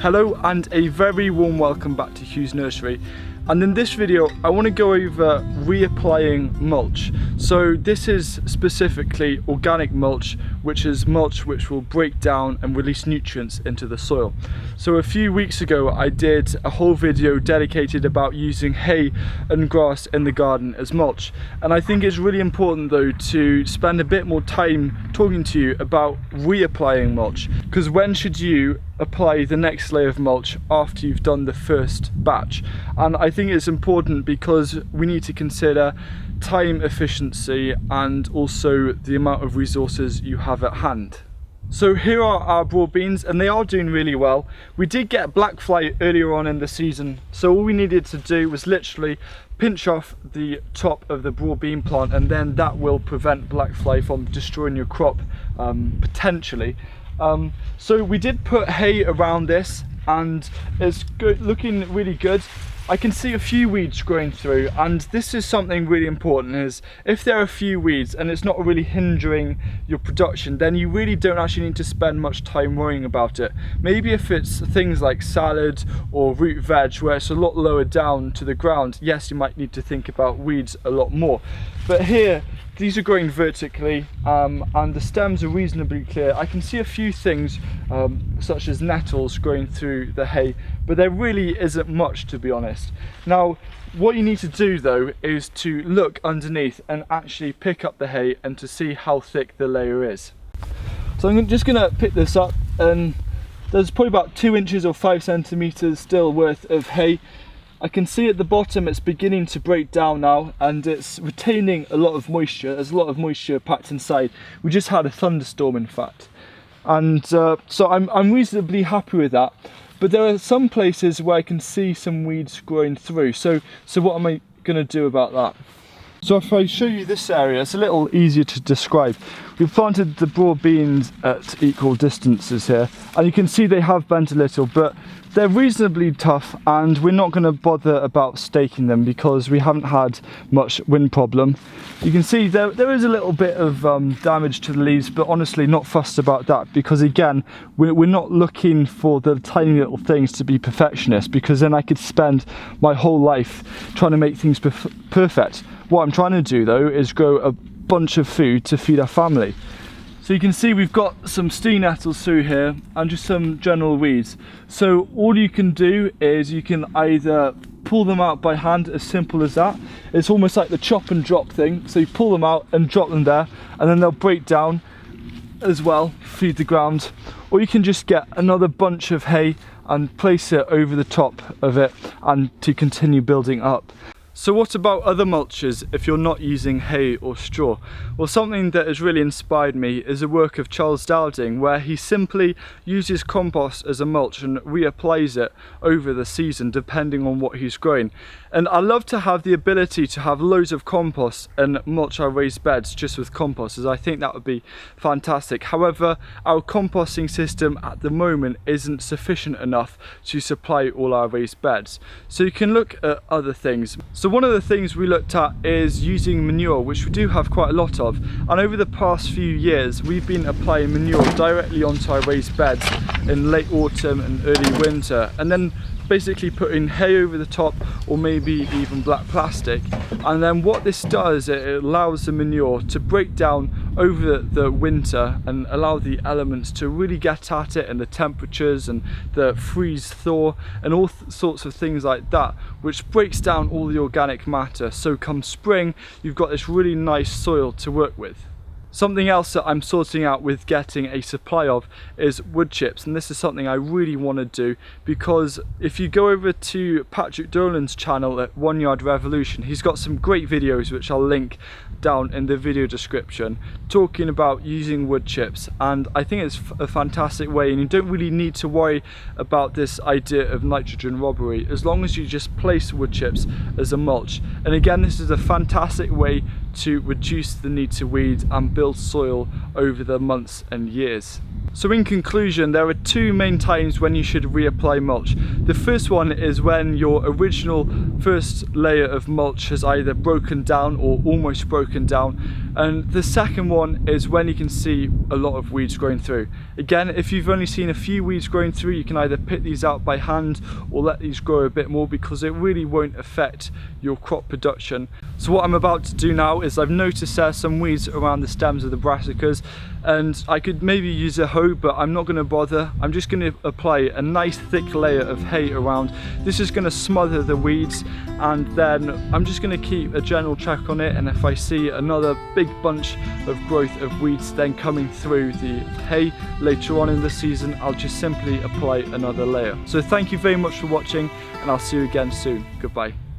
Hello and a very warm welcome back to Huw's Nursery. And in this video I want to go over reapplying mulch. So this is specifically organic mulch, which is mulch which will break down and release nutrients into the soil. So a few weeks ago I did a whole video dedicated about using hay and grass in the garden as mulch, and I think it's really important though to spend a bit more time talking to you about reapplying mulch, because when should you apply the next layer of mulch after you've done the first batch? And I think it's important because we need to consider time efficiency and also the amount of resources you have at hand. So here are our broad beans, and they are doing really well. We did get black fly earlier on in the season, so all we needed to do was literally pinch off the top of the broad bean plant, and then that will prevent black fly from destroying your crop potentially. So we did put hay around this and it's good, looking really good. I can see a few weeds growing through, and this is something really important, is if there are a few weeds and it's not really hindering your production, then you really don't actually need to spend much time worrying about it. Maybe if it's things like salad or root veg where it's a lot lower down to the ground, yes, you might need to think about weeds a lot more. But here, these are growing vertically and the stems are reasonably clear. I can see a few things such as nettles growing through the hay, but there really isn't much, to be honest. Now, what you need to do though is to look underneath and actually pick up the hay and to see how thick the layer is. So I'm just gonna pick this up, and there's probably about 2 inches or 5 centimeters still worth of hay. I can see at the bottom it's beginning to break down now, and it's retaining a lot of moisture. There's a lot of moisture packed inside. We just had a thunderstorm, in fact, and so I'm reasonably happy with that. But there are some places where I can see some weeds growing through. So what am I going to do about that? So if I show you this area, it's a little easier to describe. We've planted the broad beans at equal distances here, and you can see they have bent a little, but they're reasonably tough, and we're not going to bother about staking them because we haven't had much wind problem. You can see there is a little bit of damage to the leaves, but honestly not fussed about that, because again we're not looking for the tiny little things to be perfectionist, because then I could spend my whole life trying to make things perfect. What I'm trying to do though is grow a bunch of food to feed our family. So you can see we've got some sting nettles through here and just some general weeds. So all you can do is you can either pull them out by hand, as simple as that. It's almost like the chop and drop thing. So you pull them out and drop them there, and then they'll break down as well, feed the ground. Or you can just get another bunch of hay and place it over the top of it and to continue building up. So what about other mulches if you're not using hay or straw? Well, something that has really inspired me is the work of Charles Dowding, where he simply uses compost as a mulch and reapplies it over the season depending on what he's growing. And I love to have the ability to have loads of compost and mulch our raised beds just with compost, as I think that would be fantastic. However, our composting system at the moment isn't sufficient enough to supply all our raised beds. So you can look at other things. So one of the things we looked at is using manure, which we do have quite a lot of, and over the past few years we've been applying manure directly onto our raised beds in late autumn and early winter, and then basically putting hay over the top, or maybe even black plastic. And then what this does, it allows the manure to break down over the winter and allow the elements to really get at it, and the temperatures and the freeze thaw and all sorts of things like that, which breaks down all the organic matter. So come spring, you've got this really nice soil to work with. Something else that I'm sorting out with getting a supply of is wood chips, and this is something I really want to do, because if you go over to Patrick Dolan's channel at 1 Yard Revolution, he's got some great videos which I'll link down in the video description talking about using wood chips, and I think it's a fantastic way, and you don't really need to worry about this idea of nitrogen robbery as long as you just place wood chips as a mulch. And again, this is a fantastic way to reduce the need to weed and build soil over the months and years. So in conclusion, there are two main times when you should reapply mulch. The first one is when your original first layer of mulch has either broken down or almost broken down. And the second one is when you can see a lot of weeds growing through. Again, if you've only seen a few weeds growing through, you can either pick these out by hand or let these grow a bit more, because it really won't affect your crop production. So what I'm about to do now is, I've noticed there's some weeds around the stems of the brassicas, and I could maybe use a hoe, but I'm not going to bother. I'm just going to apply a nice thick layer of hay around. This is going to smother the weeds, and then I'm just going to keep a general check on it, and if I see another big bunch of growth of weeds then coming through the hay later on in the season, I'll just simply apply another layer. So thank you very much for watching, and I'll see you again soon. Goodbye.